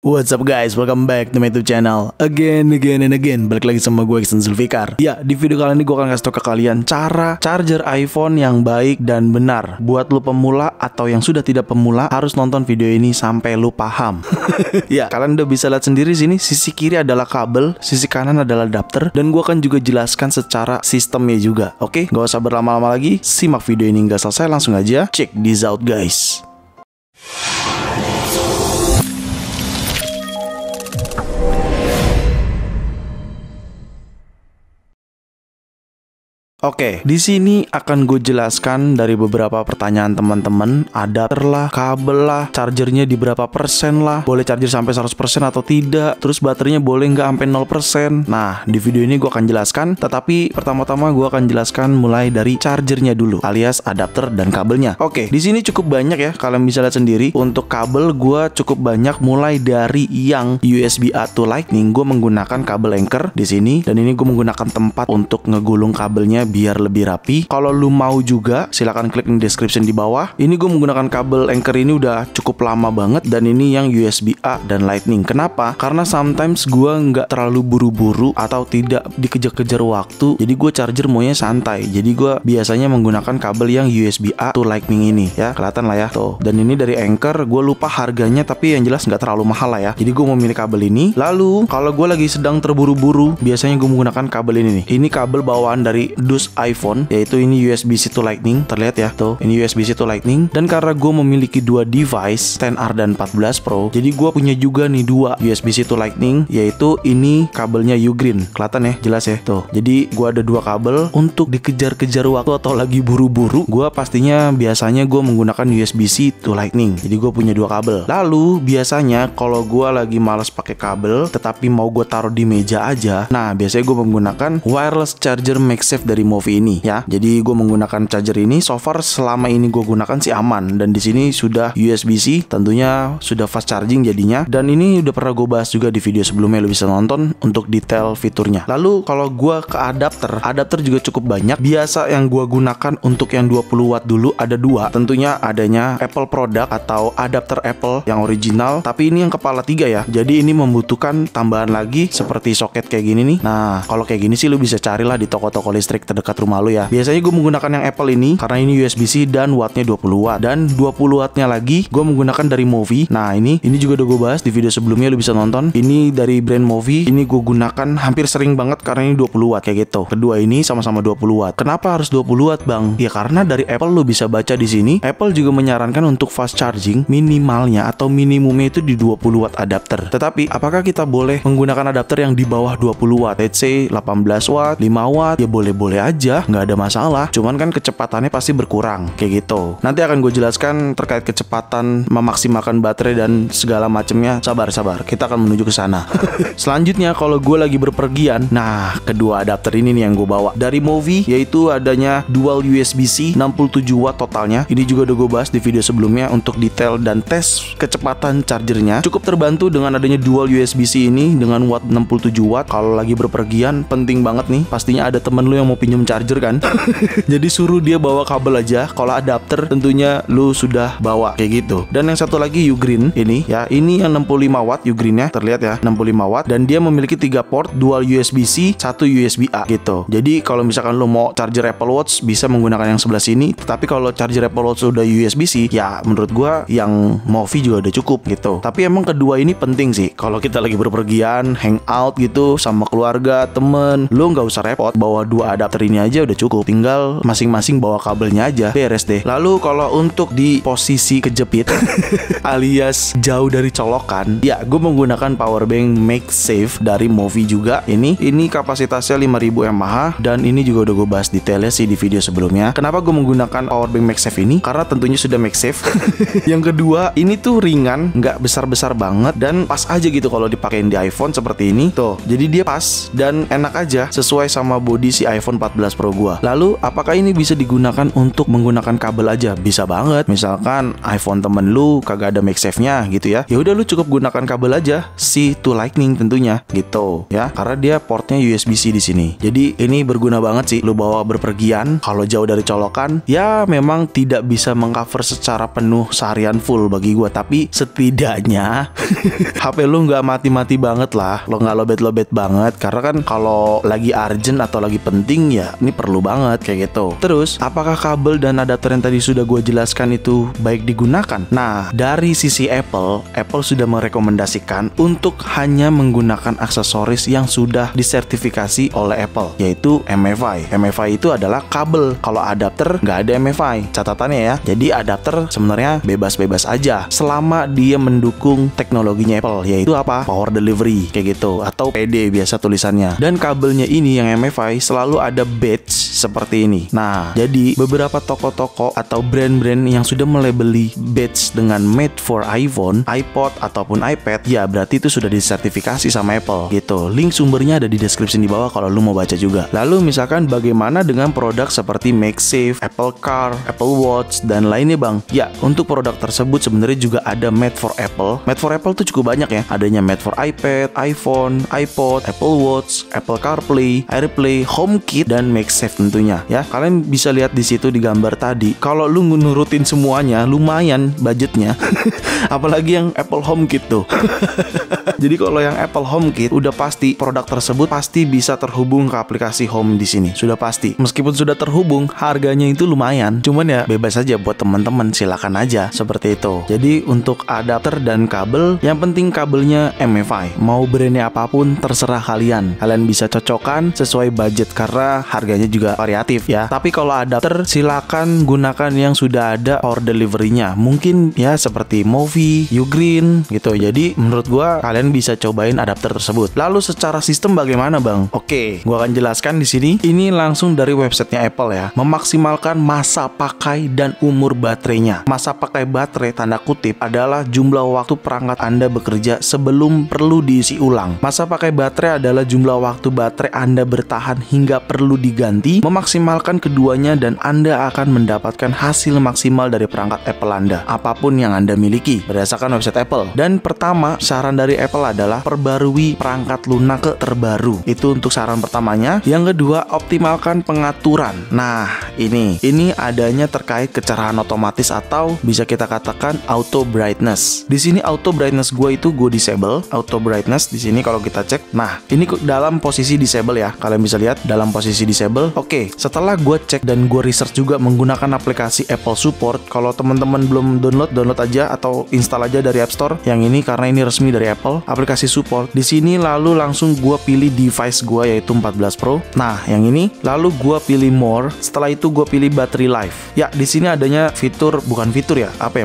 What's up guys, welcome back to my YouTube channel Again. Balik lagi sama gue, Iksan Zulfikar. Ya, di video kali ini gue akan kasih tau ke kalian cara charger iPhone yang baik dan benar. Buat lu pemula atau yang sudah tidak pemula, harus nonton video ini sampai lu paham. Ya, kalian udah bisa lihat sendiri sini. Sisi kiri adalah kabel, sisi kanan adalah adapter. Dan gue akan juga jelaskan secara sistemnya juga. Oke, gak usah berlama-lama lagi. Simak video ini hingga selesai, langsung aja check this out guys. Oke, di sini akan gue jelaskan dari beberapa pertanyaan teman-teman. Adapter lah, kabel lah, chargernya di berapa persen lah, boleh charger sampai 100% atau tidak, terus baterainya boleh nggak sampai 0%. Nah, di video ini gue akan jelaskan, tetapi pertama-tama gue akan jelaskan mulai dari chargernya dulu, alias adapter dan kabelnya. Oke, di sini cukup banyak ya, kalian bisa lihat sendiri. Untuk kabel gue cukup banyak, mulai dari yang USB-A to Lightning, gue menggunakan kabel Anker di sini, dan ini gue menggunakan tempat untuk ngegulung kabelnya biar lebih rapi. Kalau lu mau juga, silahkan klik link description di bawah. Ini gue menggunakan kabel Anker ini udah cukup lama banget, dan ini yang USB-A dan Lightning. Kenapa? Karena sometimes gue nggak terlalu buru-buru atau tidak dikejar-kejar waktu, jadi gue charger maunya santai. Jadi gue biasanya menggunakan kabel yang USB-A to Lightning ini ya, kelihatan lah ya tuh. Dan ini dari Anker, gue lupa harganya, tapi yang jelas nggak terlalu mahal lah ya. Jadi gue memilih kabel ini. Lalu kalau gue lagi sedang terburu-buru, biasanya gue menggunakan kabel ini nih. Ini kabel bawaan dari iPhone, yaitu ini USB-C to Lightning, terlihat ya tuh, ini USB-C to Lightning. Dan karena gue memiliki dua device, XR dan 14 Pro, jadi gue punya juga nih dua USB-C to Lightning, yaitu ini kabelnya Ugreen, kelihatan ya, jelas ya tuh. Jadi gue ada dua kabel. Untuk dikejar-kejar waktu atau lagi buru-buru, gue pastinya biasanya gue menggunakan USB-C to Lightning. Jadi gue punya dua kabel. Lalu biasanya kalau gue lagi males pakai kabel, tetapi mau gue taruh di meja aja, nah biasanya gue menggunakan wireless charger MagSafe dari Movi ini ya. Jadi gue menggunakan charger ini. So far selama ini gue gunakan sih aman, dan di sini sudah USB-C, tentunya sudah fast charging jadinya. Dan ini udah pernah gue bahas juga di video sebelumnya, lo bisa nonton untuk detail fiturnya. Lalu kalau gue ke adapter juga cukup banyak. Biasa yang gue gunakan untuk yang 20 watt dulu ada dua. Tentunya adanya Apple product atau adapter Apple yang original, tapi ini yang kepala 3 ya. Jadi ini membutuhkan tambahan lagi seperti soket kayak gini nih. Nah, kalau kayak gini sih lo bisa carilah di toko-toko listrik terdekat rumah lo ya. Biasanya gue menggunakan yang Apple ini karena ini USB-C dan wattnya 20 watt. Dan 20 wattnya lagi gue menggunakan dari Movi. Nah, ini juga udah gue bahas di video sebelumnya, lo bisa nonton. Ini dari brand Movi. Ini gue gunakan hampir sering banget karena ini 20 watt kayak gitu. Kedua ini sama-sama 20 watt. Kenapa harus 20 watt, Bang? Ya karena dari Apple lo bisa baca di sini, Apple juga menyarankan untuk fast charging minimalnya atau minimumnya itu di 20 watt adapter. Tetapi apakah kita boleh menggunakan adapter yang di bawah 20 watt? Let's say 18 watt, 5 watt, ya boleh-boleh aja, nggak ada masalah. Cuman kan kecepatannya pasti berkurang kayak gitu. Nanti akan gue jelaskan terkait kecepatan memaksimalkan baterai dan segala macamnya. Sabar, kita akan menuju ke sana. Selanjutnya kalau gue lagi berpergian, nah kedua adapter ini nih yang gue bawa dari Movi, yaitu adanya dual USB-C 67 watt totalnya. Ini juga udah gue bahas di video sebelumnya untuk detail dan tes kecepatan chargernya. Cukup terbantu dengan adanya dual USB-C ini dengan watt 67 watt. Kalau lagi berpergian penting banget nih, pastinya ada temen lu yang mau pinjam charger kan. Jadi suruh dia bawa kabel aja. Kalau adapter tentunya lu sudah bawa kayak gitu. Dan yang satu lagi Ugreen ini ya, ini yang 65 watt Ugreennya, terlihat ya 65 watt, dan dia memiliki 3 port, dual USB-C, 1 USB-A gitu. Jadi kalau misalkan lu mau charger Apple Watch bisa menggunakan yang sebelah sini. Tapi kalau charger Apple Watch udah USB-C, ya menurut gua yang Movi juga udah cukup gitu. Tapi emang kedua ini penting sih kalau kita lagi berpergian, hangout gitu sama keluarga, temen, lu nggak usah repot bawa dua adapter ini aja udah cukup. Tinggal masing-masing bawa kabelnya aja, beres deh. Lalu kalau untuk di posisi kejepit alias jauh dari colokan, ya gue menggunakan powerbank MagSafe dari Movi juga. Ini kapasitasnya 5000 mAh, dan ini juga udah gue bahas detailnya sih di video sebelumnya. Kenapa gue menggunakan powerbank MagSafe ini? Karena tentunya sudah MagSafe. Yang kedua, ini tuh ringan, nggak besar-besar banget, dan pas aja gitu kalau dipakein di iPhone seperti ini tuh. Jadi dia pas dan enak aja, sesuai sama body si iPhone 14 14 Pro gua. Lalu apakah ini bisa digunakan untuk menggunakan kabel aja? Bisa banget. Misalkan iPhone temen lu kagak ada MagSafe-nya gitu ya. Ya udah lu cukup gunakan kabel aja, C to Lightning tentunya gitu ya. Karena dia portnya USB-C di sini. Jadi ini berguna banget sih lu bawa berpergian. Kalau jauh dari colokan, ya memang tidak bisa mengcover secara penuh seharian full bagi gua, tapi setidaknya HP lu nggak mati-mati banget lah, lo nggak lobet-lobet banget. Karena kan kalau lagi urgent atau lagi penting ya ini perlu banget kayak gitu. Terus apakah kabel dan adapter yang tadi sudah gue jelaskan itu baik digunakan? Nah, dari sisi Apple sudah merekomendasikan untuk hanya menggunakan aksesoris yang sudah disertifikasi oleh Apple, yaitu MFI. MFI itu adalah kabel. Kalau adapter nggak ada MFI catatannya ya. Jadi adapter sebenarnya bebas-bebas aja selama dia mendukung teknologinya Apple, yaitu apa? Power delivery kayak gitu, atau PD biasa tulisannya. Dan kabelnya ini yang MFI selalu ada badge seperti ini. Nah, jadi beberapa toko-toko atau brand-brand yang sudah melabeli badge dengan made for iPhone, iPod ataupun iPad, ya berarti itu sudah disertifikasi sama Apple gitu. Link sumbernya ada di deskripsi di bawah kalau lu mau baca juga. Lalu misalkan bagaimana dengan produk seperti MagSafe, Apple Car, Apple Watch dan lainnya bang? Ya, untuk produk tersebut sebenarnya juga ada made for Apple. Made for Apple tuh cukup banyak ya. Adanya made for iPad, iPhone, iPod, Apple Watch, Apple CarPlay, AirPlay, HomeKit dan MagSafe tentunya ya. Kalian bisa lihat di situ di gambar tadi. Kalau lu nurutin semuanya lumayan budgetnya. Apalagi yang Apple HomeKit tuh. Jadi kalau yang Apple HomeKit udah pasti produk tersebut pasti bisa terhubung ke aplikasi Home di sini. Sudah pasti. Meskipun sudah terhubung, harganya itu lumayan. Cuman ya bebas aja buat teman-teman, silakan aja seperti itu. Jadi untuk adapter dan kabel, yang penting kabelnya MFI. Mau brandnya apapun terserah kalian. Kalian bisa cocokkan sesuai budget karena harganya juga variatif ya. Tapi kalau adapter silakan gunakan yang sudah ada power delivery-nya. Mungkin ya seperti Movi, Ugreen gitu. Jadi menurut gua kalian bisa cobain adapter tersebut. Lalu secara sistem bagaimana bang? Oke, gua akan jelaskan di sini. Ini langsung dari websitenya Apple ya. Memaksimalkan masa pakai dan umur baterainya. Masa pakai baterai tanda kutip adalah jumlah waktu perangkat Anda bekerja sebelum perlu diisi ulang. Masa pakai baterai adalah jumlah waktu baterai Anda bertahan hingga perlu diganti. Memaksimalkan keduanya dan Anda akan mendapatkan hasil maksimal dari perangkat Apple Anda, apapun yang Anda miliki berdasarkan website Apple. Dan pertama, saran dari Apple adalah perbarui perangkat lunak ke terbaru. Itu untuk saran pertamanya. Yang kedua, optimalkan pengaturan. Nah, ini adanya terkait kecerahan otomatis atau bisa kita katakan auto brightness. Di sini auto brightness gue disable. Auto brightness di sini kalau kita cek. Nah, ini dalam posisi disable ya. Kalian bisa lihat dalam posisi disable. Oke, setelah gue cek dan gue research juga menggunakan aplikasi Apple Support. Kalau teman-teman belum download aja atau install aja dari App Store. Yang ini karena ini resmi dari Apple, aplikasi Support. Di sini lalu langsung gue pilih device gue yaitu 14 Pro. Nah, yang ini lalu gue pilih more. Setelah itu gue pilih battery life. Ya, di sini adanya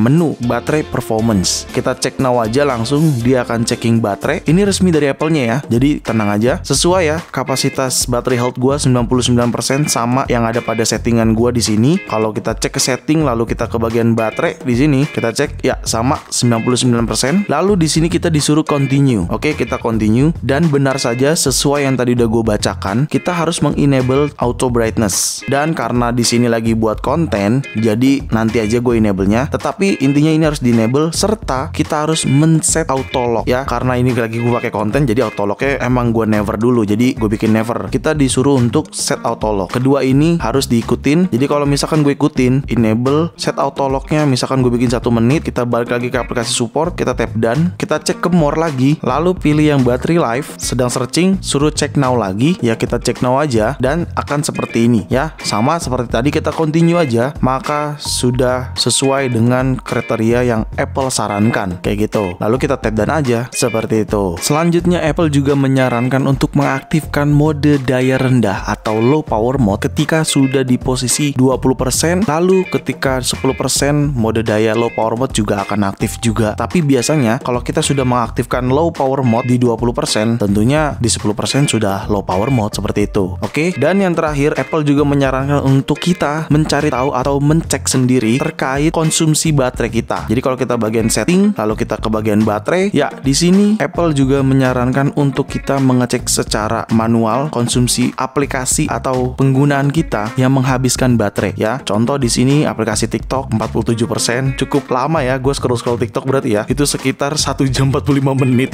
menu baterai performance. Kita cek now aja langsung dia akan checking baterai. Ini resmi dari Apple-nya ya. Jadi tenang aja, sesuai ya kapasitas baterai health gua 99% sama yang ada pada settingan gua di sini. Kalau kita cek ke setting lalu kita ke bagian baterai di sini, kita cek ya sama 99%. Lalu di sini kita disuruh continue. Oke, kita continue dan benar saja sesuai yang tadi udah gua bacakan, kita harus mengenable auto brightness. Dan karena di sini lagi buat konten, jadi nanti aja gue enable-nya. Tetapi intinya ini harus di-enable serta kita harus men-set auto lock ya. Karena ini lagi gue pakai konten jadi auto lock-nya emang gue never dulu. Jadi gue bikin never. Kita disuruh untuk set auto lock. Kedua ini harus diikutin. Jadi kalau misalkan gue ikutin enable set auto lock-nya, misalkan gue bikin 1 menit, kita balik lagi ke aplikasi support, kita tap done, kita cek ke more lagi, lalu pilih yang battery life, sedang searching, suruh cek now lagi. Ya kita cek now aja dan akan seperti ini ya. Sama seperti tadi kita continue aja, maka sudah sesuai dengan kriteria yang Apple sarankan kayak gitu. Lalu kita tap done aja seperti itu. Selanjutnya Apple juga menyarankan untuk mengaktifkan mode daya rendah atau low power mode ketika sudah di posisi 20%, lalu ketika 10% mode daya low power mode juga akan aktif juga. Tapi biasanya kalau kita sudah mengaktifkan low power mode di 20%, tentunya di 10% sudah low power mode seperti itu. Oke, dan yang terakhir Apple juga menyarankan untuk kita mencari tahu atau mencek sendiri terkait konsumsi baterai kita. Jadi kalau kita bagian setting, lalu kita ke bagian baterai, ya di sini Apple juga menyarankan untuk kita mengecek secara manual konsumsi aplikasi aplikasi atau penggunaan kita yang menghabiskan baterai ya. Contoh di sini aplikasi TikTok 47%, cukup lama ya gue scroll TikTok berarti ya. Itu sekitar 1 jam 45 menit.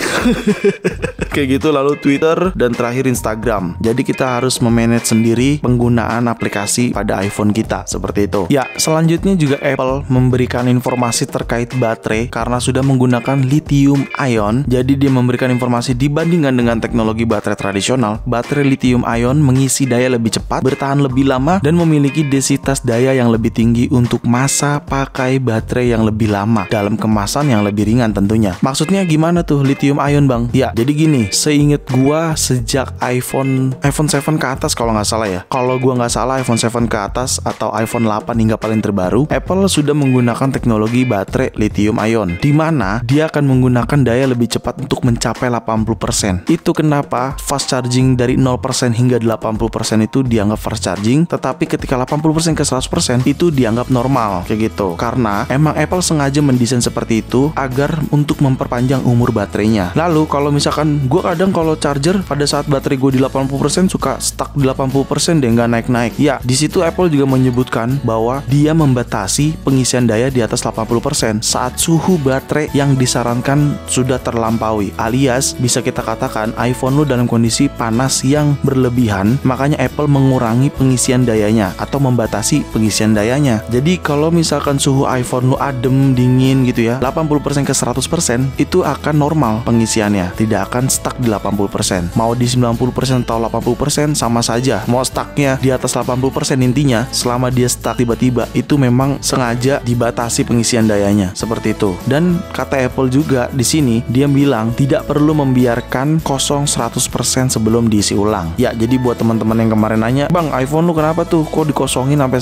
Kayak gitu. Lalu Twitter dan terakhir Instagram. Jadi kita harus memanage sendiri penggunaan aplikasi pada iPhone kita seperti itu. Ya, selanjutnya juga Apple memberikan informasi terkait baterai karena sudah menggunakan lithium ion. Jadi dia memberikan informasi dibandingkan dengan teknologi baterai tradisional, baterai lithium ion mengisi daya lebih cepat, bertahan lebih lama, dan memiliki densitas daya yang lebih tinggi untuk masa pakai baterai yang lebih lama dalam kemasan yang lebih ringan tentunya. Maksudnya gimana tuh lithium ion bang? Ya, jadi gini, seinget gua sejak iPhone 7 ke atas kalau nggak salah ya. Kalau gua nggak salah iPhone 7 ke atas atau iPhone 8 hingga paling terbaru, Apple sudah menggunakan teknologi baterai lithium ion, di mana dia akan menggunakan daya lebih cepat untuk mencapai 80%. Itu kenapa fast charging dari 0% hingga 80% itu dianggap fast charging, tetapi ketika 80% ke 100% itu dianggap normal kayak gitu. Karena emang Apple sengaja mendesain seperti itu agar untuk memperpanjang umur baterainya. Lalu kalau misalkan gue kadang kalau charger pada saat baterai gue di 80% suka stuck di 80% deh, nggak naik-naik. Ya, di situ Apple juga menyebutkan bahwa dia membatasi pengisian daya di atas 80% saat suhu baterai yang disarankan sudah terlampaui, alias bisa kita katakan iPhone lu dalam kondisi panas yang berlebihan, makanya Apple mengurangi pengisian dayanya atau membatasi pengisian dayanya. Jadi kalau misalkan suhu iPhone lu adem, dingin gitu ya, 80% ke 100% itu akan normal pengisiannya, tidak akan stuck di 80%. Mau di 90% atau 80% sama saja. Mau stucknya di atas 80% intinya selama dia stuck tiba-tiba itu memang sengaja dibatasi pengisian dayanya seperti itu. Dan kata Apple juga di sini dia bilang tidak perlu membiarkan kosong 100% sebelum diisi ulang. Ya, jadi buat teman-teman yang kemarin nanya, "Bang, iPhone lu kenapa tuh kok dikosongin sampai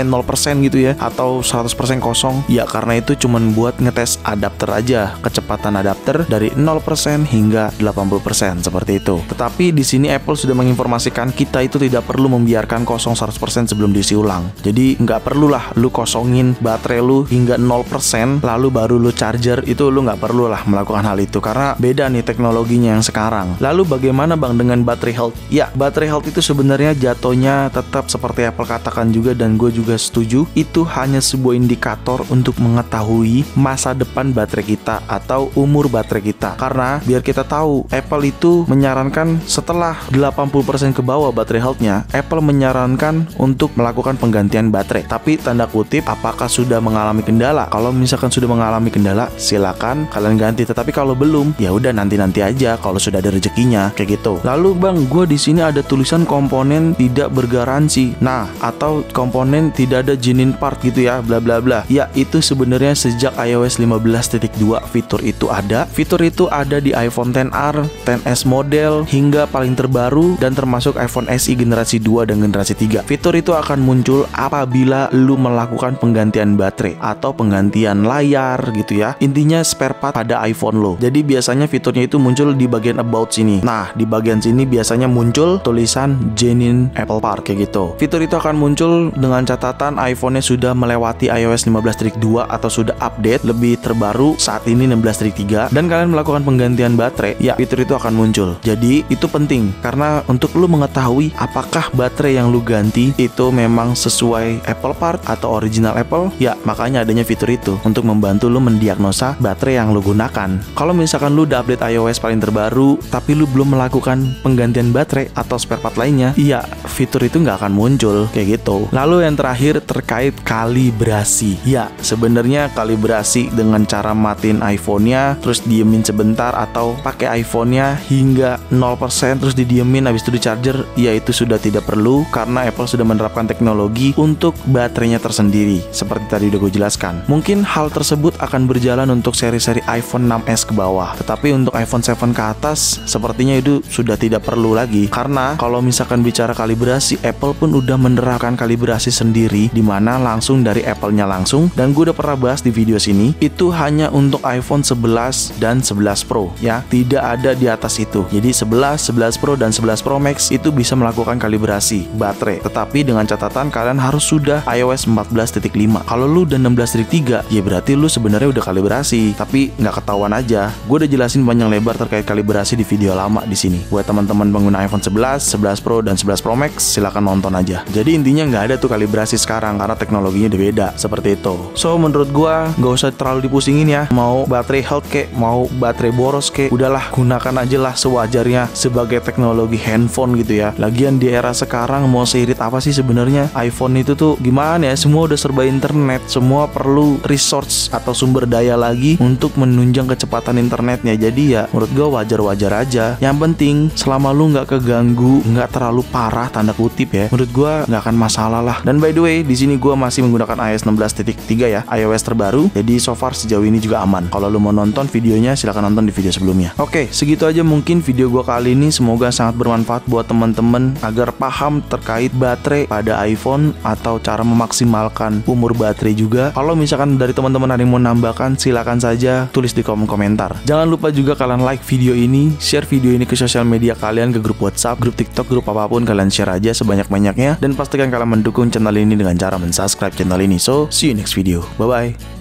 0% gitu ya atau 100% kosong?" Ya, karena itu cuman buat ngetes adapter aja, kecepatan adapter dari 0% hingga 80% seperti itu. Tetapi di sini Apple sudah menginformasikan kita itu tidak perlu membiarkan kosong 100% sebelum diisi ulang. Jadi nggak perlulah lu kosongin baterai lu hingga 0% lalu baru lu charger, itu lu nggak perlulah melakukan hal itu karena beda nih teknologinya yang sekarang. Lalu bagaimana bang dengan battery health? Ya, battery health itu sebenarnya jatuhnya tetap seperti Apple katakan juga dan gue juga setuju, itu hanya sebuah indikator untuk mengetahui masa depan baterai kita atau umur baterai kita. Karena biar kita tahu, Apple itu menyarankan setelah 80% ke bawah baterai health-nya, Apple menyarankan untuk melakukan penggantian baterai. Tapi tanda kutip, apakah sudah mengalami kendala? Kalau misalkan sudah mengalami kendala, silakan kalian ganti. Tetapi kalau belum, ya udah nanti aja kalau sudah ada rezekinya kayak gitu. Lalu bang, gue di sini ada tulisan komponen tidak bergaransi. Nah, atau komponen tidak ada genuine part gitu ya, bla bla bla. Ya, itu sebenarnya sejak iOS 15.2 fitur itu ada. Fitur itu ada di iPhone XR, XS model hingga paling terbaru dan termasuk iPhone SE generasi 2 dan generasi 3. Fitur itu akan muncul apabila lu melakukan penggantian baterai atau penggantian layar gitu ya. Intinya spare part pada iPhone lo. Jadi biasanya fiturnya itu muncul di bagian about sini. Nah, di bagian sini biasanya muncul tulisan genuine Apple Part kayak gitu. Fitur itu akan muncul dengan catatan iPhone-nya sudah melewati iOS 15.2 atau sudah update lebih terbaru saat ini 16.3 dan kalian melakukan penggantian baterai, ya fitur itu akan muncul. Jadi itu penting karena untuk lu mengetahui apakah baterai yang lu ganti itu memang sesuai Apple Part atau original Apple, ya makanya adanya fitur itu untuk membantu lu mendiagnosa baterai yang lu gunakan. Kalau misalkan lu udah update iOS paling terbaru tapi lu belum melakukan penggantian baterai atau spare part lainnya, iya fitur itu nggak akan muncul kayak gitu. Lalu yang terakhir terkait kalibrasi. Ya, sebenarnya kalibrasi dengan cara matiin iPhone-nya terus diemin sebentar atau pakai iPhone-nya hingga 0% terus didiemin habis itu di charger, ya itu sudah tidak perlu karena Apple sudah menerapkan teknologi untuk baterainya tersendiri seperti tadi udah gue jelaskan. Mungkin hal tersebut akan berjalan untuk seri-seri iPhone 6s ke bawah, tetapi untuk iPhone 7 ke atas sepertinya itu sudah tidak perlu lagi karena kalau misalkan bicara kalibrasi, Apple pun udah menerapkan kalibrasi sendiri di mana langsung dari Apple-nya langsung, dan gue udah pernah bahas di video sini, itu hanya untuk iPhone 11 dan 11 Pro ya, tidak ada ada di atas itu. Jadi 11, 11 Pro dan 11 Pro Max itu bisa melakukan kalibrasi baterai. Tetapi dengan catatan kalian harus sudah iOS 14.5. Kalau lu udah 16.3, ya berarti lu sebenarnya udah kalibrasi, tapi nggak ketahuan aja. Gue udah jelasin panjang lebar terkait kalibrasi di video lama di sini. Buat teman-teman pengguna iPhone 11, 11 Pro dan 11 Pro Max, silahkan nonton aja. Jadi intinya nggak ada tuh kalibrasi sekarang karena teknologinya udah beda seperti itu. So menurut gue nggak usah terlalu dipusingin ya. Mau baterai health kek, mau baterai boros kek, udahlah gunakan aja lah sewajarnya sebagai teknologi handphone gitu ya. Lagian di era sekarang mau seirit apa sih sebenarnya iPhone itu tuh gimana ya? Semua udah serba internet, semua perlu resource atau sumber daya lagi untuk menunjang kecepatan internetnya. Jadi ya menurut gue wajar-wajar aja. Yang penting selama lu nggak keganggu, nggak terlalu parah tanda kutip ya, menurut gue nggak akan masalah lah. Dan by the way di sini gue masih menggunakan iOS 16.3 ya, iOS terbaru. Jadi so far sejauh ini juga aman. Kalau lu mau nonton videonya silahkan nonton di video sebelumnya. Oke, segitu aja mungkin video gue kali ini. Semoga sangat bermanfaat buat teman-teman agar paham terkait baterai pada iPhone atau cara memaksimalkan umur baterai juga. Kalau misalkan dari teman-teman ada yang mau nambahkan, silakan saja tulis di kolom komentar. Jangan lupa juga kalian like video ini, share video ini ke sosial media kalian, ke grup WhatsApp, grup TikTok, grup apapun, kalian share aja sebanyak-banyaknya. Dan pastikan kalian mendukung channel ini dengan cara mensubscribe channel ini. So, see you next video. Bye-bye.